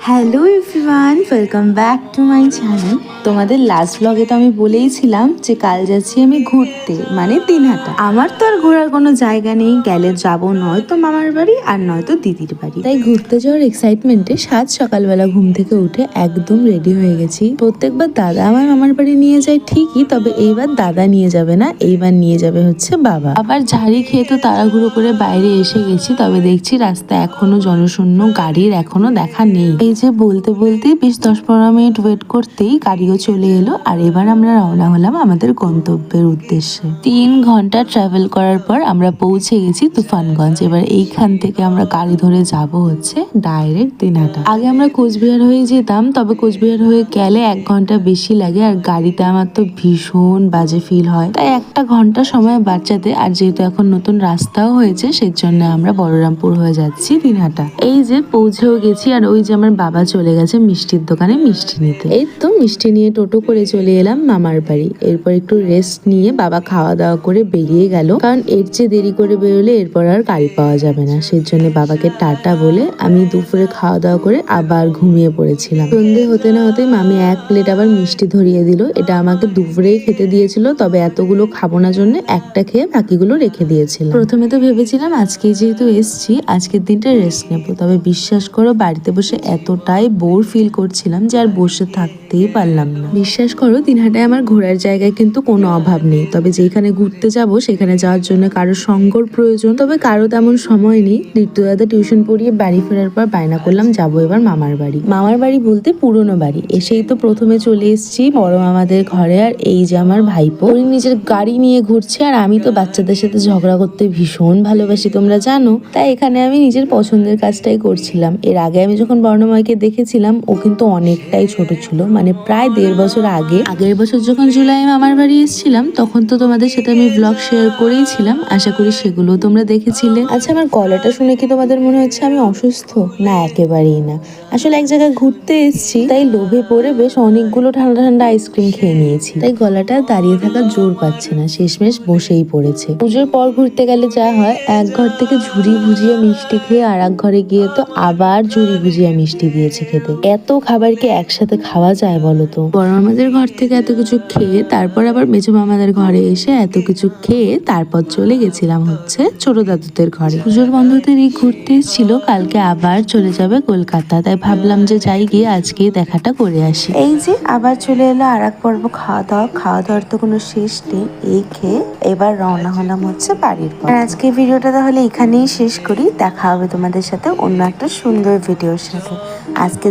Hello everyone, welcome back to my channel. তোমাদের last ব্লগে তো আমি বলেইছিলাম যে কাল যাচ্ছি আমি ঘুরতে, মানে দিনহাটা। আমার তো আর ঘোরার কোনো জায়গা নেই, গেলে যাবো নয়তো মামার বাড়ি আর নয়তো দিদির বাড়ি। তাই ঘুরতে যাওয়ার এক্সাইটমেন্টে সাত সকালবেলা ঘুম থেকে উঠে একদম রেডি হয়ে গেছি। প্রত্যেকবার দাদা আমার মামার বাড়ি নিয়ে যায় ঠিকই, তবে এইবার দাদা নিয়ে যাবে না, এইবার নিয়ে যাবে হচ্ছে বাবা। আবার ঝাড়ি খেয়ে তো তাড়াহুড়ো করে বাইরে এসে গেছি, তবে দেখছি রাস্তা এখনো জনশূন্য, গাড়ির এখনো দেখা নেই। এই যে বলতে বলতে 20-15 মিনিট ওয়েট করতেই গাড়িও চলে এলো, আর এবার আমরা রওনা হলাম আমাদের গন্তব্যের উদ্দেশ্যে। 3 ঘন্টা ট্রাভেল করার পর আমরা পৌঁছে গেছি তুফানগঞ্জ। এবার এইখান থেকে আমরা গাড়ি ধরে যাব হচ্ছে ডাইরেক্ট দিনহাটা। আগে আমরা কোচবিহার হয়ে যেতাম, তবে কোচবিহার হয়ে গেলে 1 ঘন্টা বেশি লাগে, আর গাড়িতে আমার তো ভীষণ বাজে ফিল হয়, তাই 1 ঘন্টা সময় বাঁচাতে, আর যেহেতু এখন নতুন রাস্তাও হয়েছে সেই জন্য আমরা বলরামপুর হয়ে যাচ্ছি দিনহাটা। এই যে পৌঁছেও গেছি, আর ওই যে আমার বাবা চলে গেছে মিষ্টির দোকানে মিষ্টি নিতে। এই তো মিষ্টি নিয়ে টোটো করে চলে এলাম মামার বাড়ি। এরপর একটু রেস্ট নিয়ে বাবা খাওয়া দাওয়া করে বেরিয়ে গেল, কারণ এর চেয়ে দেরি করে বেরোলে এরপর আর গাড়ি পাওয়া যাবে না। সেই জন্য বাবাকে টাটা বলে আমি দুপুরে খাওয়া দাওয়া করে আবার ঘুমিয়ে পড়েছিলাম। সন্ধে হতে না হতে মামি 1 প্লেট আবার মিষ্টি ধরিয়ে দিল। এটা আমাকে দুপুরেই খেতে দিয়েছিল, তবে এতগুলো খাবো না জন্য একটা খেয়ে বাকিগুলো রেখে দিয়েছিল। প্রথমে তো ভেবেছিলাম আজকে যেহেতু এসছি আজকের দিনটা রেস্ট নেবো, তবে বিশ্বাস করো বাড়িতে বসে এতটাই বোর ফিল করছিলাম যে আর বসে থাকতেই পারলাম না। বিশ্বাস করো দিনহাটায় আমার ঘোরার জায়গায় কিন্তু কোনো অভাব নেই, তবে যেখানে ঘুরতে যাব সেখানে যাওয়ার জন্য কারো সঙ্গর প্রয়োজন, তবে কারো তেমন সময় নেই। ঋতু দাদা টিউশন পড়িয়ে বাড়ি ফেরার পর বায়না করলাম যাবো এবার মামার বাড়ি। মামার বাড়ি বলতে পুরনো বাড়ি। এসেই তো প্রথমে চলে এসেছি বড় মামাদের ঘরে, আর এই যে আমার ভাইপো, উনি নিজের গাড়ি নিয়ে ঘুরছে, আর আমি তো বাচ্চাদের সাথে ঝগড়া করতে ভীষণ ভালোবাসি তোমরা জানো, তাই এখানে আমি নিজের পছন্দের কাজটাই করছিলাম। এর আগে আমি যখন বর্ণময়কে দেখেছিলাম ও কিন্তু অনেকটাই ছোট ছিল, মানে প্রায় 1.5 বছর আগে। আগের বছর যখন জুলাই মামার বাড়ি এসেছিলাম তখন তো তোমাদের সাথে আমি ব্লগ শেয়ার করেইছিলাম, আশা করি সেগুলো তোমরা দেখেছিলে। আচ্ছা, আমার গলাটা শুনে কি তোমাদের মনে হচ্ছে আমি অসুস্থ? না, একেবারেই না। আসলে এক জায়গায় ঘুরতে এসেছি, তাই লোভে পড়ে বেশ অনেকগুলো ঠান্ডা ঠান্ডা আইসক্রিম খেয়ে নিয়েছি, তাই গলাটা দাঁড়িয়ে থাকার জোর পাচ্ছে না, শেষমেশ বসেই পড়েছে। পুজোর পর ঘুরতে গেলে যা হয়, এক ঘর থেকে ঝুড়ি ভুজিয়া মিষ্টি খেয়ে আর এক ঘরে গিয়ে তো আবার ঝুড়ি ভুজিয়া মিষ্টি দিয়েছে খেতে। এত খাবার কি একসাথে খাওয়া যায় বলো তো? বড় মামাদের ঘর থেকে এত কিছু খেয়ে তারপর আবার মেজো মামাদের ঘরে এসে এত কিছু খেয়ে তারপর চলে গেছিলাম হচ্ছে ছোট দাদুদের ঘরে। পুজোর বন্ধুদের এই ঘুরতে এসেছিল, কালকে আবার চলে যাবে কলকাতা, তাই ভাবলাম যে যাই গিয়ে আজকে দেখাটা করে আসি। এই যে আবার চলে এলো আর এক পর্ব খাওয়া দাওয়ার তো কোনো শেষ নেই। এই খেয়ে এবার রওনা হলাম হচ্ছে বাড়ির পর। আর আজকে ভিডিওটা তাহলে এখানেই শেষ করি, দেখা হবে তোমাদের সাথে অন্য একটা সুন্দর ভিডিওর সাথে। আজকে